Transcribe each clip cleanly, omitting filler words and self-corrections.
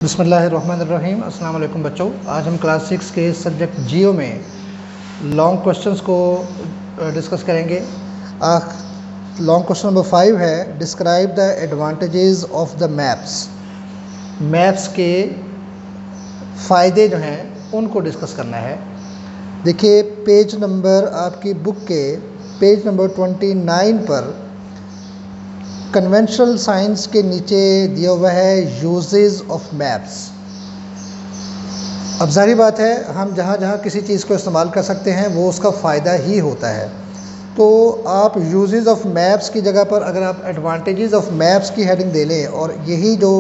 बिस्मिल्लाहिर्रहमानिर्रहीम। अस्सलाम वालेकुम बच्चों, आज हम क्लास 6 के सब्जेक्ट जियो में लॉन्ग क्वेश्चंस को डिस्कस करेंगे। लॉन्ग क्वेश्चन नंबर 5 है, describe the advantages of the maps. Maps के फ़ायदे जो हैं उनको डिस्कस करना है। देखिए पेज नंबर आपकी बुक के पेज नंबर 29 पर कन्वेंशनल साइंस के नीचे दिया हुआ है यूजेस ऑफ मैप्स। अब ज़ाहिर बात है, हम जहाँ जहाँ किसी चीज़ को इस्तेमाल कर सकते हैं वो उसका फ़ायदा ही होता है। तो आप यूजेस ऑफ मैप्स की जगह पर अगर आप एडवांटेजेस ऑफ मैप्स की हेडिंग दे लें और यही जो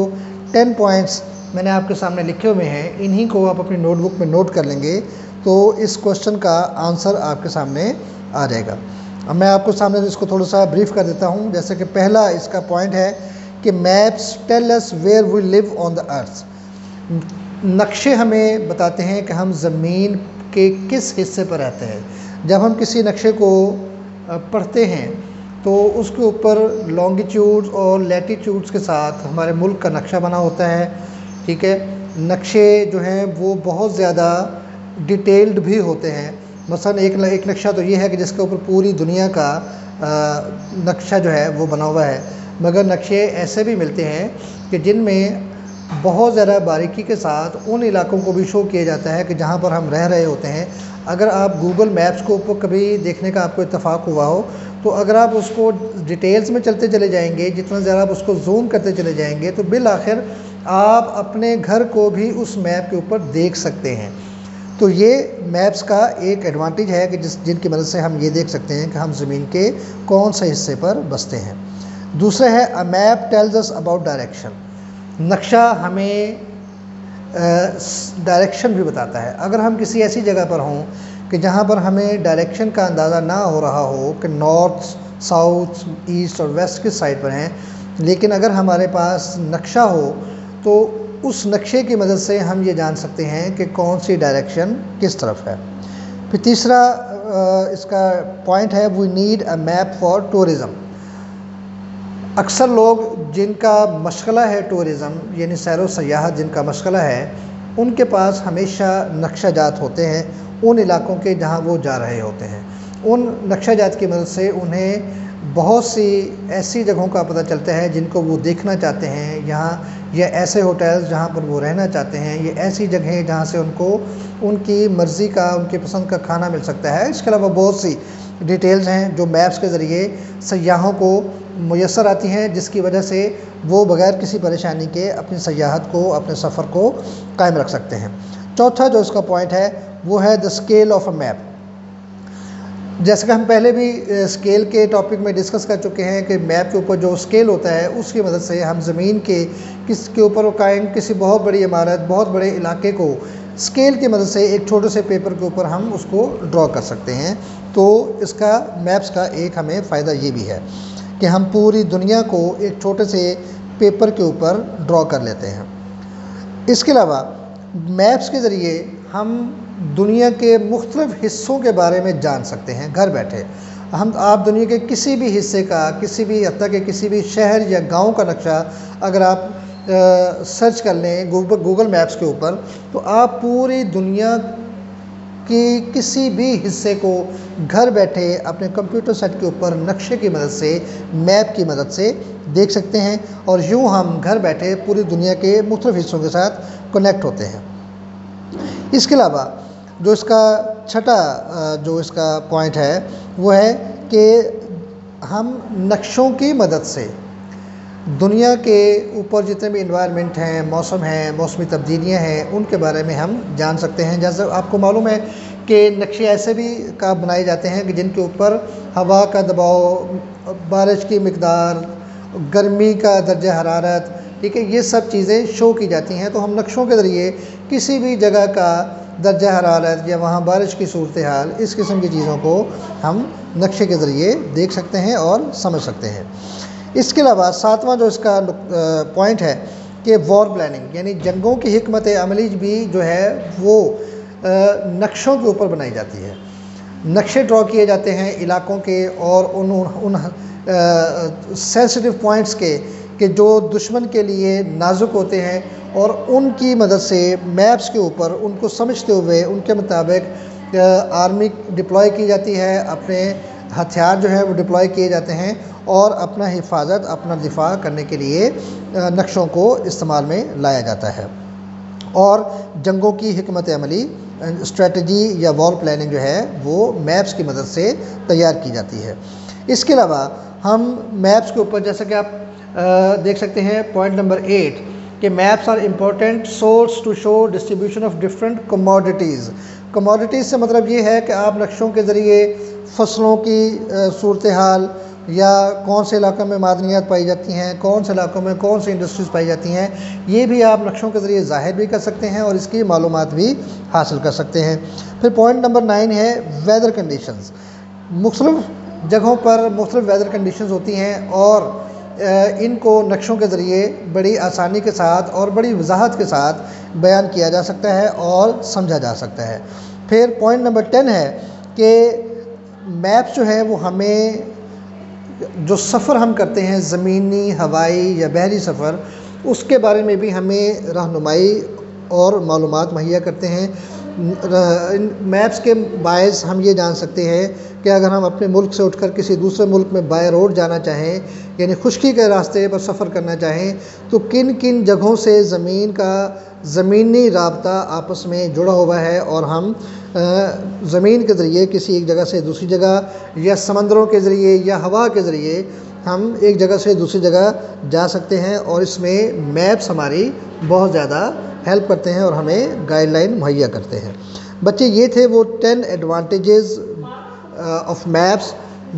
10 पॉइंट्स मैंने आपके सामने लिखे हुए हैं इन्हीं को आप अपनी नोटबुक में नोट कर लेंगे तो इस क्वेश्चन का आंसर आपके सामने आ जाएगा। अब मैं आपको सामने इसको थोड़ा सा ब्रीफ कर देता हूँ। जैसे कि पहला इसका पॉइंट है कि maps tell us where we live on the earth. नक्शे हमें बताते हैं कि हम ज़मीन के किस हिस्से पर रहते हैं। जब हम किसी नक्शे को पढ़ते हैं तो उसके ऊपर लॉन्गिट्यूड्स और लैटीट्यूड्स के साथ हमारे मुल्क का नक्शा बना होता है। ठीक है, नक्शे जो हैं वो बहुत ज़्यादा डिटेल्ड भी होते हैं। मसलन एक नक्शा तो ये है कि जिसके ऊपर पूरी दुनिया का नक्शा जो है वो बना हुआ है, मगर नक्शे ऐसे भी मिलते हैं कि जिनमें बहुत ज़्यादा बारीकी के साथ उन इलाकों को भी शो किया जाता है कि जहाँ पर हम रह रहे होते हैं। अगर आप गूगल मैप्स को ऊपर कभी देखने का आपको इत्तेफाक हुआ हो तो अगर आप उसको डिटेल्स में चलते चले जाएंगे, जितना ज़्यादा आप उसको जूम करते चले जाएंगे तो बिल आखिर आप अपने घर को भी उस मैप के ऊपर देख सकते हैं। तो ये मैप्स का एक एडवांटेज है कि जिनकी मदद से हम ये देख सकते हैं कि हम ज़मीन के कौन से हिस्से पर बसते हैं। दूसरा है a map tells us about direction. नक्शा हमें डायरेक्शन भी बताता है। अगर हम किसी ऐसी जगह पर हों कि जहाँ पर हमें डायरेक्शन का अंदाज़ा ना हो रहा हो कि नॉर्थ, साउथ, ईस्ट और वेस्ट किस साइड पर हैं, लेकिन अगर हमारे पास नक्शा हो तो उस नक्शे की मदद से हम ये जान सकते हैं कि कौन सी डायरेक्शन किस तरफ है। फिर तीसरा इसका पॉइंट है we need a map for tourism. अक्सर लोग जिनका मशगला है टूरिज़म यानी सैर व सयाहत जिनका मशगला है, उनके पास हमेशा नक्शा जात होते हैं उन इलाकों के जहाँ वो जा रहे होते हैं। उन नक्शा जात की मदद से उन्हें बहुत सी ऐसी जगहों का पता चलता है जिनको वो देखना चाहते हैं, यहाँ या ऐसे होटल्स जहाँ पर वो रहना चाहते हैं, ये ऐसी जगहें जहाँ से उनको उनकी मर्ज़ी का, उनकी पसंद का खाना मिल सकता है। इसके अलावा बहुत सी डिटेल्स हैं जो मैप्स के ज़रिए सयाहों को मुयस्सर आती हैं, जिसकी वजह से वो बग़ैर किसी परेशानी के अपनी सयाहत को, अपने सफ़र को कायम रख सकते हैं। चौथा जो इसका पॉइंट है वो है the scale of a map. जैसे कि हम पहले भी स्केल के टॉपिक में डिस्कस कर चुके हैं कि मैप के ऊपर जो स्केल होता है उसकी मदद से हम ज़मीन के ऊपर कायम किसी बहुत बड़ी इमारत, बहुत बड़े इलाके को स्केल की मदद से एक छोटे से पेपर के ऊपर हम उसको ड्रॉ कर सकते हैं। तो इसका मैप्स का एक हमें फ़ायदा ये भी है कि हम पूरी दुनिया को एक छोटे से पेपर के ऊपर ड्रॉ कर लेते हैं। इसके अलावा मैप्स के ज़रिए हम दुनिया के मुख्तलिफ़ हिस्सों के बारे में जान सकते हैं घर बैठे। आप दुनिया के किसी भी हिस्से का, किसी भी हत्ता के किसी भी शहर या गांव का नक्शा अगर आप सर्च कर लें गूगल मैप्स के ऊपर तो आप पूरी दुनिया की किसी भी हिस्से को घर बैठे अपने कंप्यूटर सेट के ऊपर नक्शे की मदद से, मैप की मदद से देख सकते हैं और यूँ हम घर बैठे पूरी दुनिया के मुख्तलिफ़ हिस्सों के साथ कनेक्ट होते हैं। इसके अलावा जो इसका छठा जो इसका पॉइंट है वो है कि हम नक्शों की मदद से दुनिया के ऊपर जितने भी इन्वायरमेंट हैं, मौसम हैं, मौसमी तब्दीलियाँ हैं, उनके बारे में हम जान सकते हैं। जैसे आपको मालूम है कि नक्शे ऐसे भी बनाए जाते हैं कि जिनके ऊपर हवा का दबाव, बारिश की मिकदार, गर्मी का दर्जा हरारत, ठीक है, ये सब चीज़ें शो की जाती हैं। तो हम नक्शों के ज़रिए किसी भी जगह का दर्जा हरारत या वहाँ बारिश की सूरत हाल, इस किस्म की चीज़ों को हम नक्शे के ज़रिए देख सकते हैं और समझ सकते हैं। इसके अलावा सातवां जो इसका पॉइंट है कि वॉर प्लानिंग यानी जंगों की हिकमत अमली भी जो है वो नक्शों के ऊपर बनाई जाती है। नक्शे ड्रॉ किए जाते हैं इलाकों के और उन सेंसिटिव पॉइंट्स के کہ جو دشمن کے لیے نازک ہوتے ہیں، اور ان کی مدد سے میپس کے اوپر ان کو سمجھتے ہوئے ان کے مطابق آرمی ڈپلوائے کی جاتی ہے، اپنے ہتھیار جو ہے وہ ڈپلوائے کیے جاتے ہیں، اور اپنا حفاظت، اپنا دفاع کرنے کے لیے نقشوں کو استعمال میں لایا جاتا ہے، اور جنگوں کی حکمت عملی، اسٹریٹجی یا وار پلاننگ جو ہے وہ میپس کی مدد سے تیار کی جاتی ہے۔ اس کے علاوہ ہم میپس کے اوپر، جیسا کہ آپ دیکھ سکتے ہیں پوائنٹ نمبر 8 کہ maps are important source to show distribution of different commodities. Commodities سے مطلب یہ ہے کہ آپ نقشوں کے ذریعے فصلوں کی صورتحال، یا کون سے علاقوں میں معدنیات پائی جاتی ہیں، کون سے علاقوں میں کون سی انڈسٹریز پائی جاتی ہیں، یہ بھی آپ نقشوں کے ذریعے ظاہر بھی کر سکتے ہیں اور اس کی معلومات بھی حاصل کر سکتے ہیں۔ پھر پوائنٹ نمبر 9 ہے ویدر کنڈیشنز۔ مختلف جگہوں پر مختلف ویدر کنڈیشنز ہوتی ہیں، اور ان کو نقشوں کے ذریعے بڑی آسانی کے ساتھ اور بڑی وضاحت کے ساتھ بیان کیا جا سکتا ہے اور سمجھا جا سکتا ہے۔ پھر پوائنٹ نمبر 10 ہے کہ میپس جو ہے وہ ہمیں جو سفر ہم کرتے ہیں، زمینی، ہوائی یا بحری سفر، اس کے بارے میں بھی ہمیں رہنمائی اور معلومات مہیا کرتے ہیں۔ میپس کے باعث ہم یہ جان سکتے ہیں کہ اگر ہم اپنے ملک سے اٹھ کر کسی دوسرے ملک میں بائی روڈ جانا چاہیں، یعنی خشکی کے راستے پر سفر کرنا چاہیں، تو کن کن جگہوں سے زمین کا زمینی رابطہ آپس میں جڑا ہوا ہے، اور ہم زمین کے ذریعے کسی ایک جگہ سے دوسری جگہ، یا سمندروں کے ذریعے یا ہوا کے ذریعے ہم ایک جگہ سے دوسری جگہ جا سکتے ہیں، اور اس میں میپس ہماری بہت زیادہ ہیلپ کرتے ہیں اور ہمیں گائیڈ لائن مہیا کرتے ہیں۔ بچے یہ تھے وہ 10 ایڈوانٹیجز آف میپس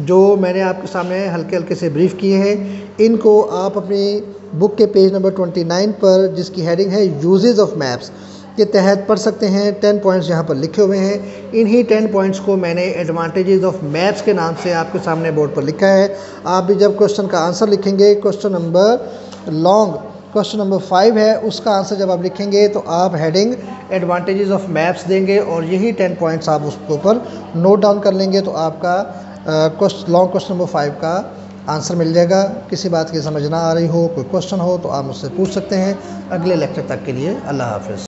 جو میں نے آپ کے سامنے ہلکے ہلکے سے بریف کیے ہیں۔ ان کو آپ اپنی بک کے پیج نمبر 29 پر، جس کی ہیڈنگ ہے یوزز آف میپس، کے تحت پڑھ سکتے ہیں۔ 10 پوائنٹس یہاں پر لکھے ہوئے ہیں، انہی 10 پوائنٹس کو میں نے ایڈوانٹیجز آف میپس کے نام سے آپ کے سامنے بورڈ پر لکھا ہے۔ آپ بھی جب کوشچن کا آنسر لکھیں گے، کوشچن نمبر 5 ہے، اس کا آنسر جب آپ لکھیں گے تو آپ ہیڈنگ ایڈوانٹیجز آف میپس دیں گے، اور یہی 10 پوائنٹس آپ اس کے اوپر نوٹ ڈاؤن کر لیں گے، تو آپ کا لانگ کوشچن نمبر 5 کا آنسر مل جائے گا۔ کسی بات کی سمجھ نہ آ رہی ہو، کوئی کوشچن ہو، تو آپ مجھ سے پوچھ سکتے ہیں۔ اگلے لیکچر تک کے لیے اللہ حافظ۔